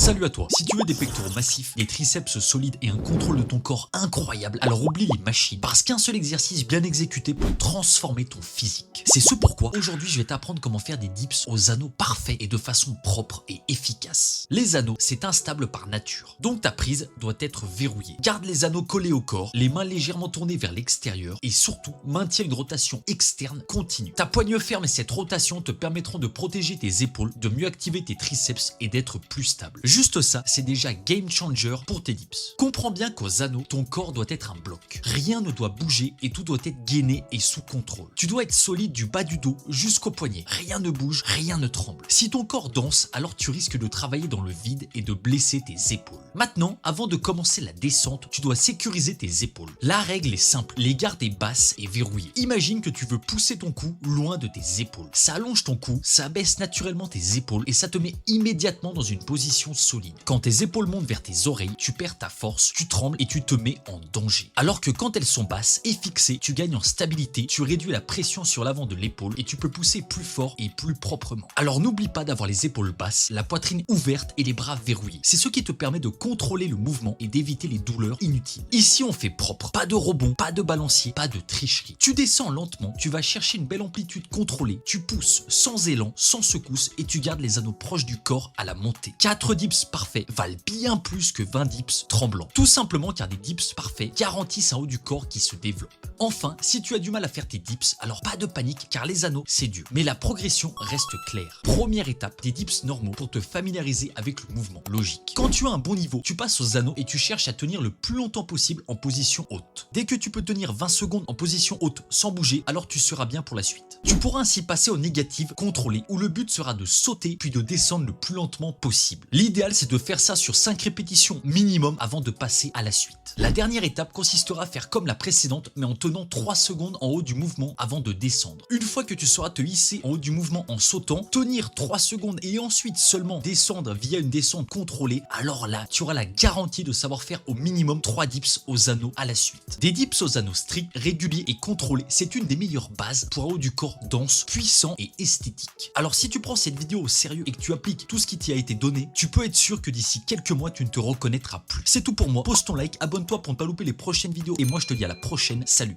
Salut à toi. Si tu veux des pectoraux massifs, des triceps solides et un contrôle de ton corps incroyable, alors oublie les machines. Parce qu'un seul exercice bien exécuté peut transformer ton physique. C'est ce pourquoi aujourd'hui je vais t'apprendre comment faire des dips aux anneaux parfaits et de façon propre et efficace. Les anneaux, c'est instable par nature. Donc ta prise doit être verrouillée. Garde les anneaux collés au corps, les mains légèrement tournées vers l'extérieur et surtout maintiens une rotation externe continue. Ta poigne ferme et cette rotation te permettront de protéger tes épaules, de mieux activer tes triceps et d'être plus stable. Juste ça, c'est déjà game changer pour tes dips. Comprends bien qu'aux anneaux, ton corps doit être un bloc. Rien ne doit bouger et tout doit être gainé et sous contrôle. Tu dois être solide du bas du dos jusqu'au poignet. Rien ne bouge, rien ne tremble. Si ton corps danse, alors tu risques de travailler dans le vide et de blesser tes épaules. Maintenant, avant de commencer la descente, tu dois sécuriser tes épaules. La règle est simple, les garder basses et verrouillées. Imagine que tu veux pousser ton cou loin de tes épaules. Ça allonge ton cou, ça baisse naturellement tes épaules et ça te met immédiatement dans une position solide. Quand tes épaules montent vers tes oreilles, tu perds ta force, tu trembles et tu te mets en danger. Alors que quand elles sont basses et fixées, tu gagnes en stabilité, tu réduis la pression sur l'avant de l'épaule et tu peux pousser plus fort et plus proprement. Alors n'oublie pas d'avoir les épaules basses, la poitrine ouverte et les bras verrouillés. C'est ce qui te permet de contrôler le mouvement et d'éviter les douleurs inutiles. Ici on fait propre, pas de rebond, pas de balancier, pas de tricherie. Tu descends lentement, tu vas chercher une belle amplitude contrôlée, tu pousses sans élan, sans secousse et tu gardes les anneaux proches du corps à la montée. 4 dips parfaits valent bien plus que 20 dips tremblants. Tout simplement car des dips parfaits garantissent un haut du corps qui se développe. Enfin, si tu as du mal à faire tes dips, alors pas de panique car les anneaux c'est dur. Mais la progression reste claire. Première étape, des dips normaux pour te familiariser avec le mouvement logique. Quand tu as un bon niveau, tu passes aux anneaux et tu cherches à tenir le plus longtemps possible en position haute. Dès que tu peux tenir 20 secondes en position haute sans bouger, alors tu seras bien pour la suite. Tu pourras ainsi passer aux négatives contrôlées où le but sera de sauter puis de descendre le plus lentement possible. L'idéal c'est de faire ça sur 5 répétitions minimum avant de passer à la suite. La dernière étape consistera à faire comme la précédente mais en tenant 3 secondes en haut du mouvement avant de descendre. Une fois que tu sauras te hisser en haut du mouvement en sautant, tenir 3 secondes et ensuite seulement descendre via une descente contrôlée, alors là tu auras la garantie de savoir faire au minimum 3 dips aux anneaux à la suite. Des dips aux anneaux stricts, réguliers et contrôlés, c'est une des meilleures bases pour un haut du corps dense, puissant et esthétique. Alors si tu prends cette vidéo au sérieux et que tu appliques tout ce qui t'y a été donné, tu peux être sûr que d'ici quelques mois tu ne te reconnaîtras plus. C'est tout pour moi, pose ton like, abonne-toi pour ne pas louper les prochaines vidéos et moi je te dis à la prochaine, salut.